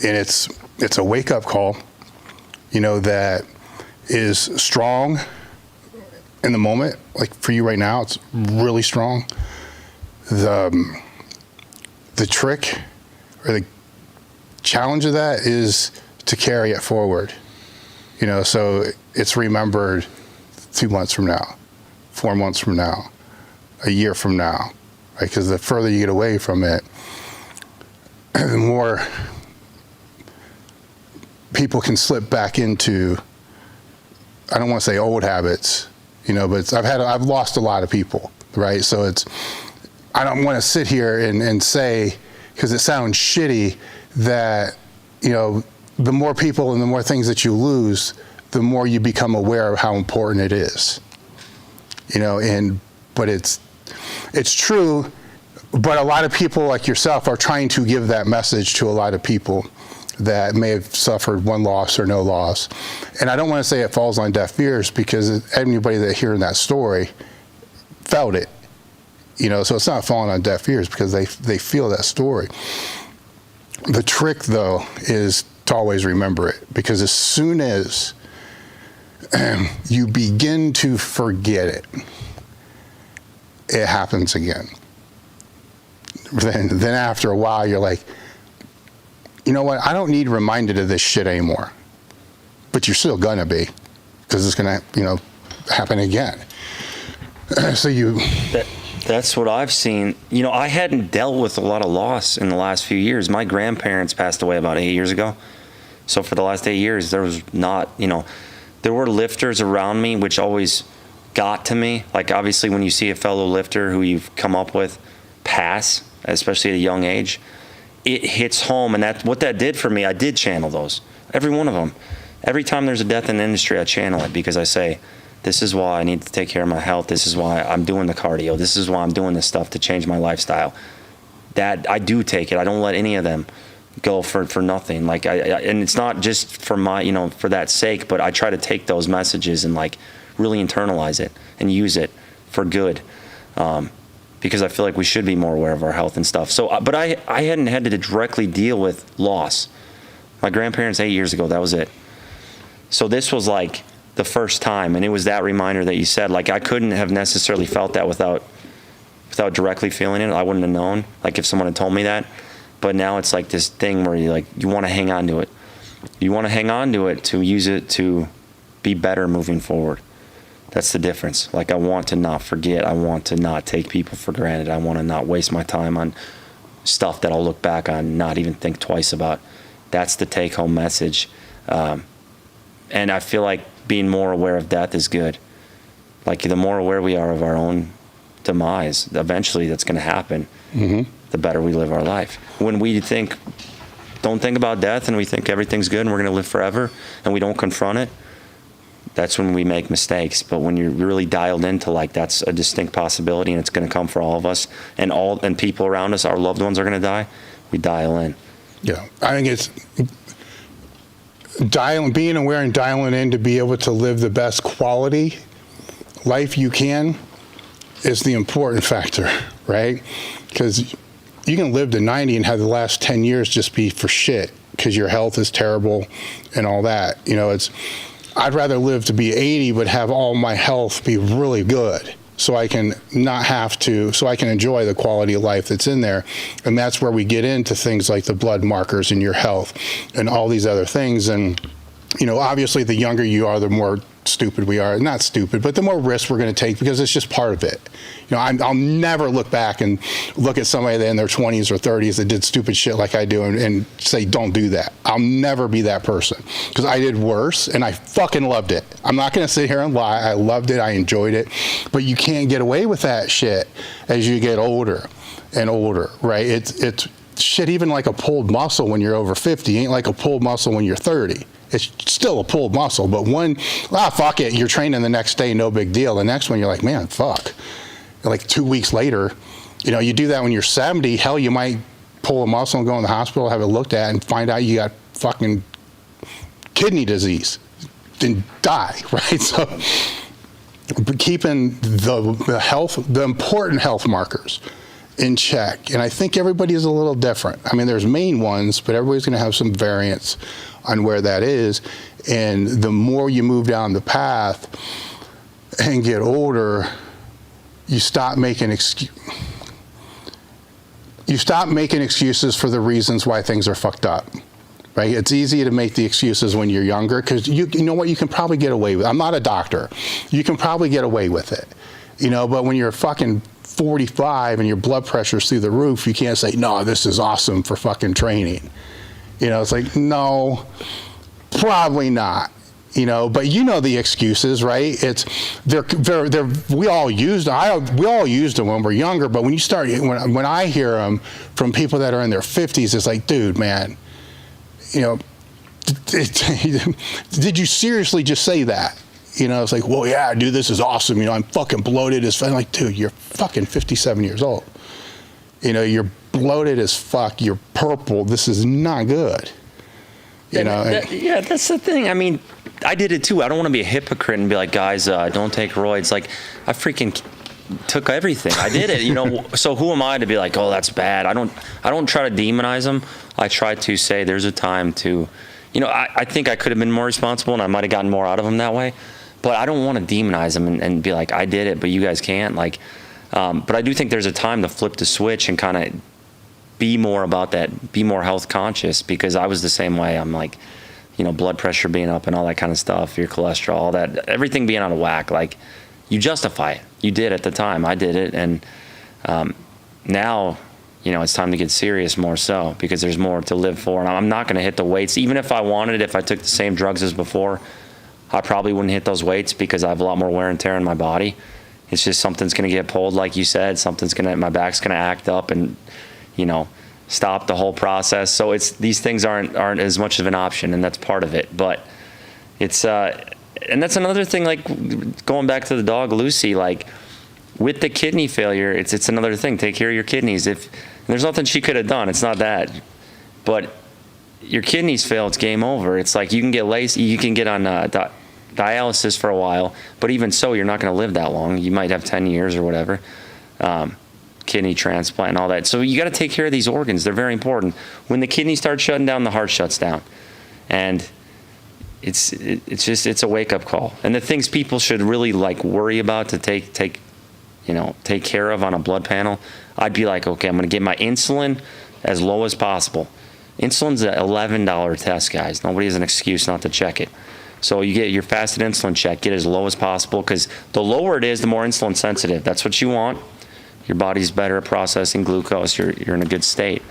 And it's a wake-up call, that is strong in the moment. Like, for you right now, it's really strong. The trick, or the challenge of that, is to carry it forward. So it's remembered 2 months from now, 4 months from now, a year from now, right? Because the further you get away from it, the more people can slip back into I don't want to say old habits, but I've lost a lot of people, right? So I don't want to sit here and say, because it sounds shitty, that, the more people and the more things that you lose, the more you become aware of how important it is, but it's true. But a lot of people like yourself are trying to give that message to a lot of people that may have suffered one loss or no loss. And I don't want to say it falls on deaf ears, because anybody that hearing that story felt it, so it's not falling on deaf ears because they feel that story. The trick, though, is to always remember it, because as soon as you begin to forget it, it happens again. Then after a while, you're like, you know what? I don't need reminded of this shit anymore. But you're still gonna be, because it's gonna, happen again. So That's what I've seen. I hadn't dealt with a lot of loss in the last few years. My grandparents passed away about 8 years ago. So for the last 8 years, there was not, there were lifters around me, which always got to me. Like, obviously, when you see a fellow lifter who you've come up with pass, especially at a young age, it hits home. And what that did for me, I did channel those, every one of them. Every time there's a death in the industry, I channel it, because I say, this is why I need to take care of my health. This is why I'm doing the cardio. This is why I'm doing this stuff to change my lifestyle. That I do take it. I don't let any of them go for nothing. Like and it's not just for my, for that sake, but I try to take those messages and like really internalize it and use it for good. Because I feel like we should be more aware of our health and stuff. So, but I hadn't had to directly deal with loss. My grandparents 8 years ago, that was it. So this was like the first time, and it was that reminder that you said. Like, I couldn't have necessarily felt that without directly feeling it. I wouldn't have known, like, if someone had told me that. But now it's like this thing where you want to hang on to it. You want to hang on to it to use it to be better moving forward. That's the difference. Like, I want to not forget. I want to not take people for granted. I want to not waste my time on stuff that I'll look back on, not even think twice about. That's the take-home message. And I feel like being more aware of death is good. Like, the more aware we are of our own demise, eventually that's going to happen, the better we live our life. When we don't think about death, and we think everything's good and we're going to live forever, and we don't confront it, that's when we make mistakes. But when you're really dialed into, like, that's a distinct possibility and it's going to come for all of us, and people around us, our loved ones are going to die, we dial in. Yeah, I think it's being aware and dialing in to be able to live the best quality life you can is the important factor, right? Because you can live to 90 and have the last 10 years just be for shit because your health is terrible and all that. I'd rather live to be 80 but have all my health be really good, so I can so I can enjoy the quality of life that's in there. And that's where we get into things like the blood markers in your health and all these other things. And, obviously the younger you are, the more stupid we are. Not stupid, but the more risks we're going to take, because it's just part of it. I'll never look back and look at somebody that in their 20s or 30s that did stupid shit like I do and say, don't do that. I'll never be that person, because I did worse and I fucking loved it. I'm not going to sit here and lie. I loved it. I enjoyed it. But you can't get away with that shit as you get older and older, right? It's shit. Even like a pulled muscle when you're over 50 ain't like a pulled muscle when you're 30. It's still a pulled muscle, but fuck it, you're training the next day, no big deal. The next one, you're like, man, fuck. Like 2 weeks later, you do that when you're 70, hell, you might pull a muscle and go in the hospital, have it looked at, and find out you got fucking kidney disease and die, right? So keeping the important health markers in check. And I think everybody is a little different. I mean, there's main ones, but everybody's going to have some variance on where that is. And the more you move down the path and get older, you stop making excuses for the reasons why things are fucked up, right? It's easy to make the excuses when you're younger, because you know what, you can probably get away with it. I'm not a doctor. You can probably get away with it, but when you're fucking 45 and your blood pressure's through the roof, you can't say, no, this is awesome for fucking training. It's like, no, probably not. But the excuses, right? It's we all used them when we're younger, but when you start, when I hear them from people that are in their 50s, it's like, dude, man, did you seriously just say that? It's like, well, yeah, dude, this is awesome. I'm fucking bloated as fuck. I'm like, dude, you're fucking 57 years old. You're bloated as fuck. You're purple. This is not good. That's the thing. I mean, I did it too. I don't want to be a hypocrite and be like, guys, don't take roids. Like, I freaking took everything. I did it, So who am I to be like, oh, that's bad? I don't try to demonize them. I try to say there's a time to, I think I could have been more responsible and I might have gotten more out of them that way. But I don't want to demonize them and be like, I did it, but you guys can't. Like, but I do think there's a time to flip the switch and kind of be more about that, be more health conscious, because I was the same way. I'm like, blood pressure being up and all that kind of stuff, your cholesterol, all that, everything being out of whack. Like, you justify it. You did at the time. I did it. And now, it's time to get serious more so, because there's more to live for. And I'm not going to hit the weights. Even if I wanted, if I took the same drugs as before, I probably wouldn't hit those weights because I have a lot more wear and tear in my body. It's just something's going to get pulled, like you said. My back's going to act up and, stop the whole process. So these things aren't as much of an option, and that's part of it. But it's, and that's another thing, like going back to the dog, Lucy, like with the kidney failure, it's another thing. Take care of your kidneys. If there's nothing she could have done, it's not that. But your kidneys fail, it's game over. It's like you can get on dialysis for a while, but even so, you're not going to live that long. You might have 10 years or whatever, kidney transplant and all that. So you got to take care of these organs. They're very important. When the kidney starts shutting down, the heart shuts down. And it's a wake-up call. And the things people should really like worry about to take care of on a blood panel, I'd be like, okay, I'm going to get my insulin as low as possible. Insulin's an $11 test, guys. Nobody has an excuse not to check it. So you get your fasted insulin check, get it as low as possible, because the lower it is, the more insulin sensitive. That's what you want. Your body's better at processing glucose. You're in a good state.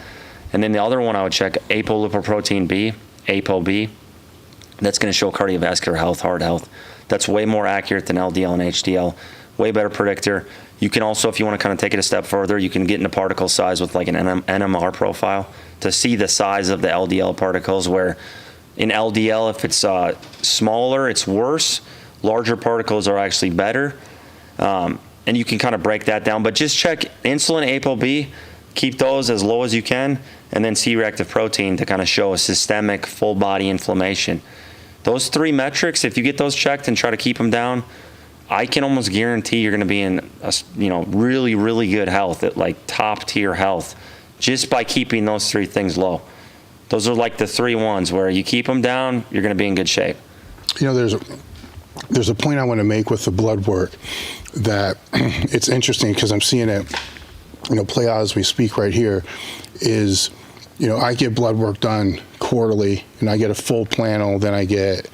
And then the other one I would check, apolipoprotein B, ApoB. That's going to show cardiovascular health, heart health. That's way more accurate than LDL and HDL. Way better predictor. You can also, if you want to kind of take it a step further, you can get into particle size with like an NMR profile to see the size of the LDL particles, where in LDL, if it's smaller, it's worse. Larger particles are actually better. And you can kind of break that down. But just check insulin, ApoB, keep those as low as you can, and then C-reactive protein to kind of show a systemic full body inflammation. Those three metrics, if you get those checked and try to keep them down, I can almost guarantee you're going to be in really, really good health, at like top tier health, just by keeping those three things low. Those are like the three ones where you keep them down, you're going to be in good shape. There's a point I want to make with the blood work that it's interesting, because I'm seeing it, play out as we speak right here, is, I get blood work done quarterly, and I get a full panel, then I get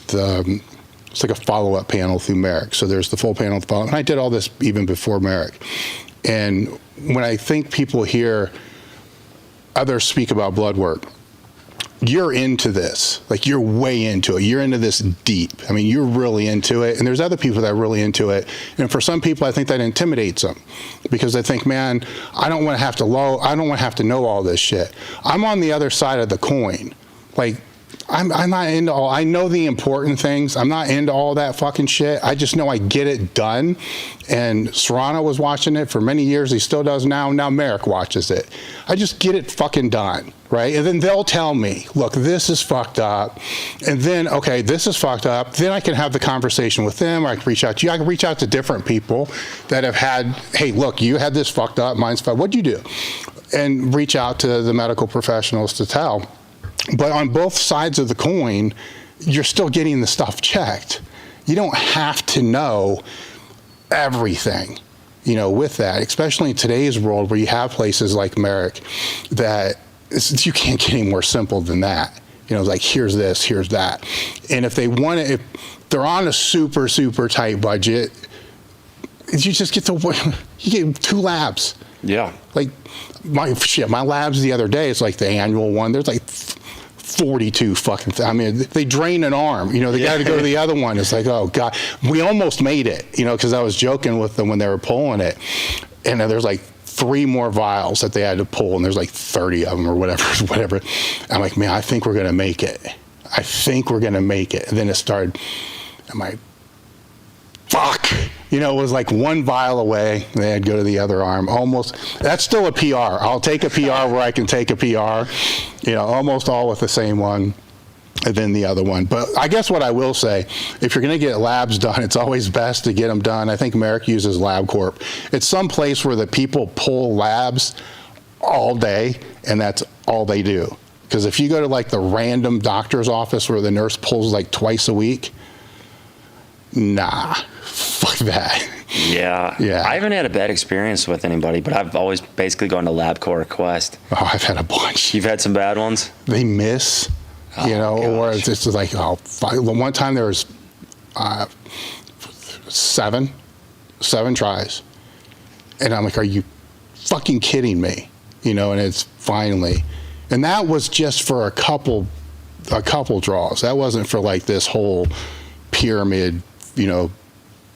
it's like a follow-up panel through Merrick. So there's the full panel, and I did all this even before Merrick. And when I think people hear others speak about blood work, you're into this, like you're way into it. You're into this deep. I mean, you're really into it. And there's other people that are really into it. And for some people, I think that intimidates them, because they think, man, I don't want to have to know all this shit. I'm on the other side of the coin. Like, I'm not into I know the important things. I'm not into all that fucking shit. I just know I get it done. And Serrano was watching it for many years. He still does now. Now Merrick watches it. I just get it fucking done, right? And then they'll tell me, look, this is fucked up. And then, okay, this is fucked up. Then I can have the conversation with them, or I can reach out to you. I can reach out to different people that have had, hey, look, you had this fucked up, mine's fucked. What'd you do? And reach out to the medical professionals to tell. But on both sides of the coin, you're still getting the stuff checked. You don't have to know everything, with that, especially in today's world where you have places like Merrick that you can't get any more simple than that. Like, here's this, here's that. And if if they're on a super, super tight budget, you just get you get 2 labs. Yeah. Like my labs the other day, it's like the annual one. There's like 42 fucking, I mean, they drain an arm, you know, they got to go to the other one. It's like, oh God, we almost made it, you know, because I was joking with them when they were pulling it. And there's like 3 more vials that they had to pull, and there's like 30 of them or whatever. I'm like, man, I think we're going to make it. I think we're going to make it. And then it started, I'm like, fuck. You know, it was like 1 vial away. They had to go to the other arm. Almost. That's still a PR. I'll take a PR where I can take a PR. You know, almost all with the same one and then the other one. But I guess what I will say, if you're going to get labs done, it's always best to get them done. I think America uses LabCorp. It's some place where the people pull labs all day, and that's all they do. Because if you go to like the random doctor's office where the nurse pulls like twice a week, nah, fuck that. Yeah. I haven't had a bad experience with anybody, but I've always basically gone to LabCorp request. Oh, I've had a bunch. You've had some bad ones? They miss, you know, gosh. Or it's just like, oh, one time there was 7 tries. And I'm like, are you fucking kidding me? You know, and it's finally, and that was just for a couple draws. That wasn't for like this whole pyramid, you know,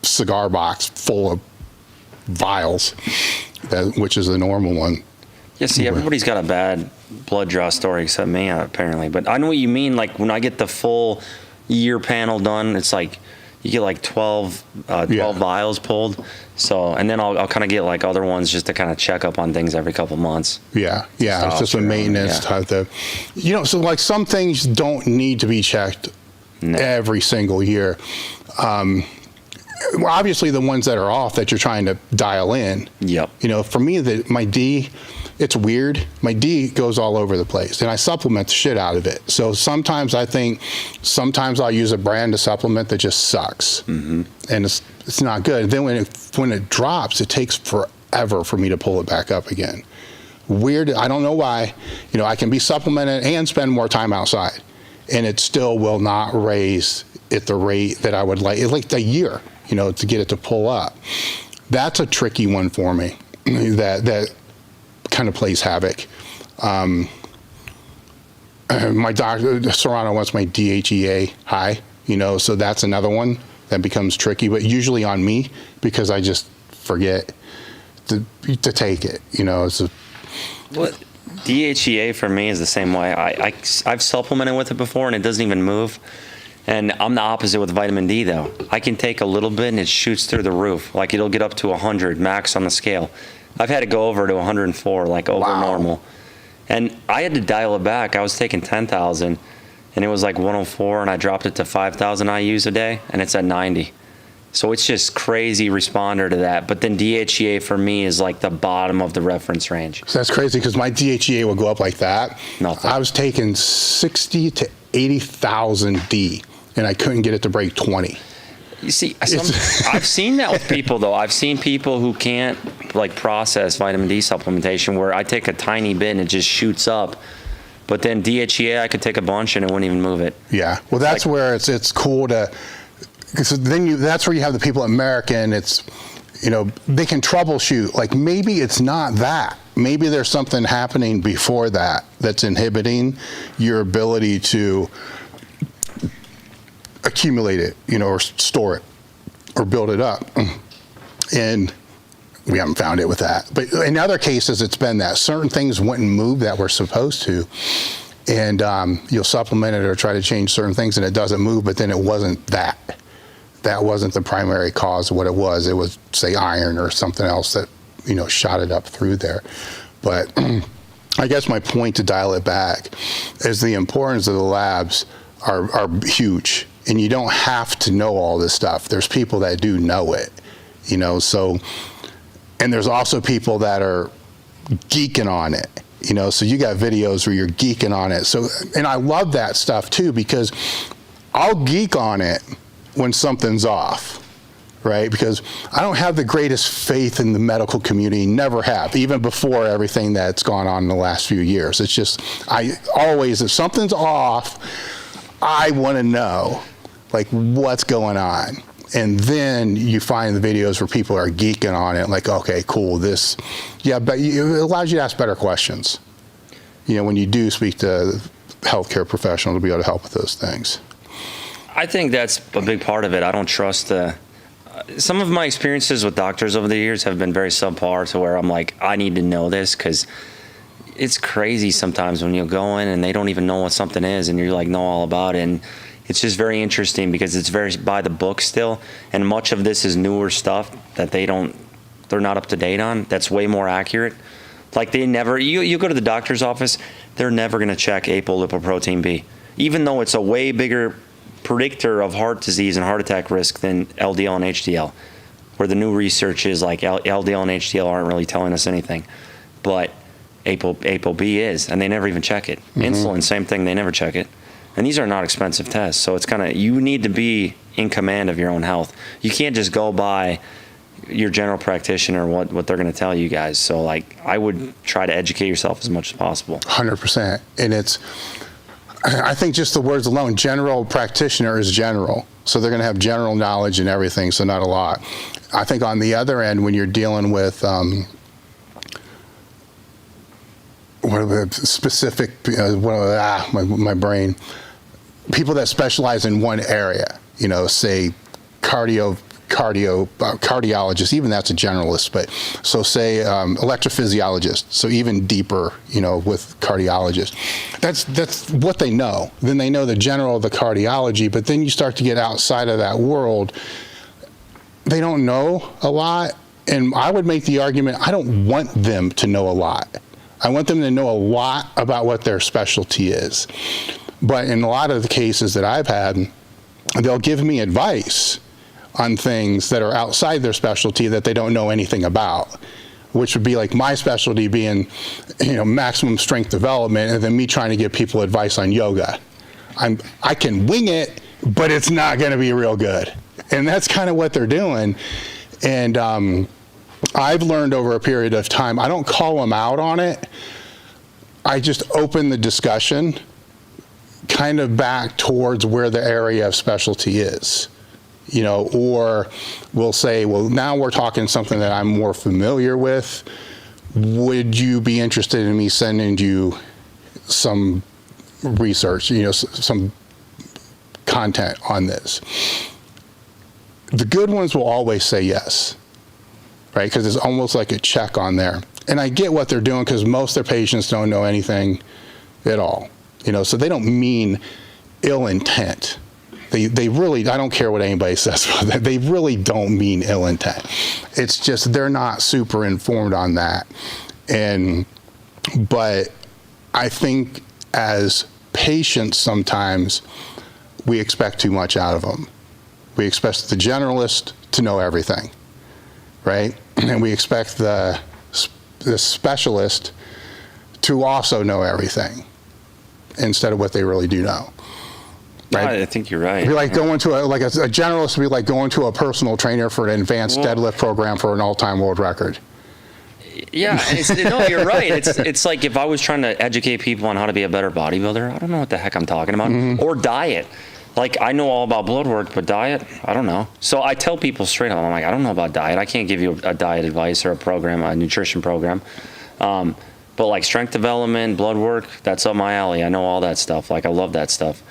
cigar box full of vials, which is the normal one. Yeah, see, everybody's got a bad blood draw story except me, apparently. But I know what you mean. Like, when I get the full year panel done, it's like you get like 12 vials pulled. So, and then I'll kind of get like other ones just to kind of check up on things every couple months. Yeah. It's just a maintenance type of, you know, so like some things don't need to be checked every single year. Obviously the ones that are off that you're trying to dial in. Yep. You know, for me, my D, it's weird. My D goes all over the place, and I supplement the shit out of it. So sometimes I'll use a brand of supplement that just sucks, and it's not good. Then when it drops, it takes forever for me to pull it back up again. Weird. I don't know why. You know, I can be supplemented and spend more time outside, and it still will not raise at the rate that I would like. It's like a year, you know, to get it to pull up. That's a tricky one for me. That kind of plays havoc. My doctor, Serrano, wants my DHEA high, you know, so that's another one that becomes tricky, but usually on me because I just forget to take it, you know. DHEA for me is the same way. I've supplemented with it before and it doesn't even move. And I'm the opposite with vitamin D though. I can take a little bit and it shoots through the roof. Like it'll get up to 100 max on the scale. I've had to go over to 104, like over normal. And I had to dial it back. I was taking 10,000 and it was like 104 and I dropped it to 5,000 IUs a day and it's at 90. So it's just crazy responder to that. But then DHEA for me is like the bottom of the reference range. So that's crazy because my DHEA will go up like that. Nothing. I was taking 60 to 80,000 D and I couldn't get it to break 20. You see, I've seen that with people though. I've seen people who can't like process vitamin D supplementation where I take a tiny bit and it just shoots up. But then DHEA, I could take a bunch and it wouldn't even move it. Yeah, well, that's like, where it's cool to, because then that's where you have the people at American. It's, you know, they can troubleshoot. Like maybe it's not that. Maybe there's something happening before that that's inhibiting your ability to accumulate it, you know, or store it or build it up. And we haven't found it with that. But in other cases, it's been that certain things wouldn't move that were supposed to. And you'll supplement it or try to change certain things and it doesn't move, but then it wasn't that. That wasn't the primary cause of what it was. It was, say, iron or something else that, you know, shot it up through there. But I guess my point to dial it back is the importance of the labs are huge. And you don't have to know all this stuff. There's people that do know it, you know, so, and there's also people that are geeking on it, you know, so you got videos where you're geeking on it. So, and I love that stuff too, because I'll geek on it when something's off, right? Because I don't have the greatest faith in the medical community, never have, even before everything that's gone on in the last few years. It's just, I always, if something's off, I want to know, like, what's going on. And then you find the videos where people are geeking on it, like, okay, cool, this, yeah, but it allows you to ask better questions. You know, when you do speak to healthcare professional to be able to help with those things. I think that's a big part of it. I don't trust some of my experiences with doctors over the years have been very subpar to where I'm like, I need to know this, because it's crazy sometimes when you go in and they don't even know what something is and you're like, know all about it. And it's just very interesting because it's very by the book still. And much of this is newer stuff that they're not up to date on. That's way more accurate. Like you go to the doctor's office, they're never going to check apolipoprotein B, even though it's a way bigger predictor of heart disease and heart attack risk than LDL and HDL, where the new research is like LDL and HDL aren't really telling us anything, but ApoB is, and they never even check it. Insulin, same thing, they never check it. And these are not expensive tests, so it's kind of, you need to be in command of your own health. You can't just go by your general practitioner, what they're going to tell you guys. So like, I would try to educate yourself as much as possible. 100%. And I think just the words alone, general practitioner is general. So they're going to have general knowledge and everything, so not a lot. I think on the other end, when you're dealing with specific, my brain, people that specialize in one area, say cardiologist, even that's a generalist, but so say electrophysiologist, so even deeper, with cardiologist. That's what they know. Then they know the general of the cardiology, but then you start to get outside of that world, they don't know a lot. And I would make the argument, I don't want them to know a lot. I want them to know a lot about what their specialty is. But in a lot of the cases that I've had, they'll give me advice on things that are outside their specialty that they don't know anything about, which would be like my specialty being, maximum strength development, and then me trying to give people advice on yoga. I can wing it, but it's not going to be real good. And that's kind of what they're doing. And I've learned over a period of time, I don't call them out on it. I just open the discussion kind of back towards where the area of specialty is. Or we'll say, well, now we're talking something that I'm more familiar with. Would you be interested in me sending you some research, some content on this? The good ones will always say yes, right? Because it's almost like a check on there. And I get what they're doing, because most of their patients don't know anything at all, so they don't mean ill intent. They really, I don't care what anybody says about that, they really don't mean ill intent. It's just they're not super informed on that. But I think as patients sometimes we expect too much out of them. We expect the generalist to know everything, right? And we expect the specialist to also know everything instead of what they really do know. Right? I think you're right. It'd be like going to a generalist would be like going to a personal trainer for an advanced deadlift program for an all-time world record. Yeah, no, you're right. It's like if I was trying to educate people on how to be a better bodybuilder, I don't know what the heck I'm talking about. Or diet. Like, I know all about blood work, but diet, I don't know. So I tell people straight up, I'm like, I don't know about diet. I can't give you a diet advice or a nutrition program. But like strength development, blood work, that's up my alley. I know all that stuff. Like, I love that stuff.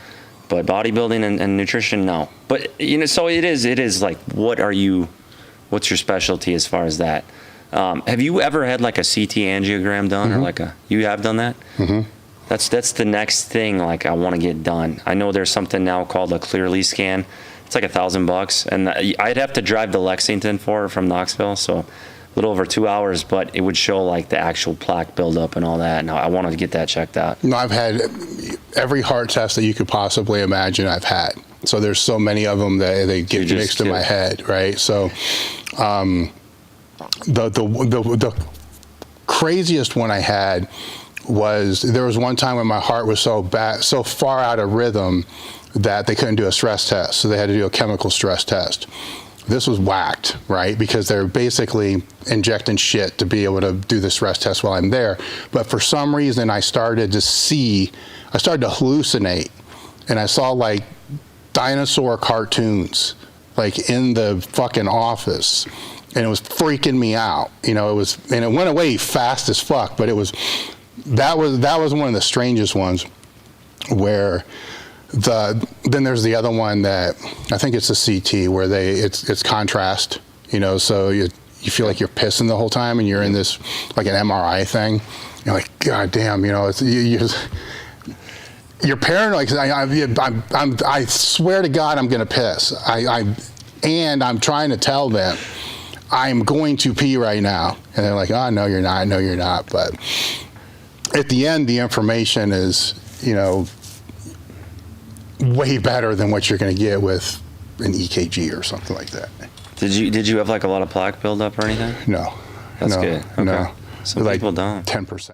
But bodybuilding and nutrition, no. But, so it is like, what's your specialty as far as that? Have you ever had like a CT angiogram done or you have done that? That's the next thing like I want to get done. I know there's something now called a Clearly scan. It's like $1,000, and I'd have to drive to Lexington from Knoxville, so a little over 2 hours, but it would show like the actual plaque buildup and all that. And I wanted to get that checked out. No, I've had every heart test that you could possibly imagine I've had. So there's so many of them that they get mixed in my head, right? So the craziest one I had was, there was one time when my heart was so far out of rhythm that they couldn't do a stress test. So they had to do a chemical stress test. This was whacked, right? Because they're basically injecting shit to be able to do the stress test while I'm there. But for some reason, I started to hallucinate, and I saw like dinosaur cartoons like in the fucking office, and it was freaking me out. And it went away fast as fuck, but that was one of the strangest ones. where then there's the other one that I think it's a CT where it's contrast, so you feel like you're pissing the whole time and you're in this like an MRI thing. You're like, God damn, you're paranoid. I swear to God, I'm gonna piss. And I'm trying to tell them I'm going to pee right now, and they're like, oh, no, you're not. No, you're not. But at the end, the information is, way better than what you're going to get with an EKG or something like that. Did you have like a lot of plaque buildup or anything? No. That's good. Okay. No. Some people don't. 10%.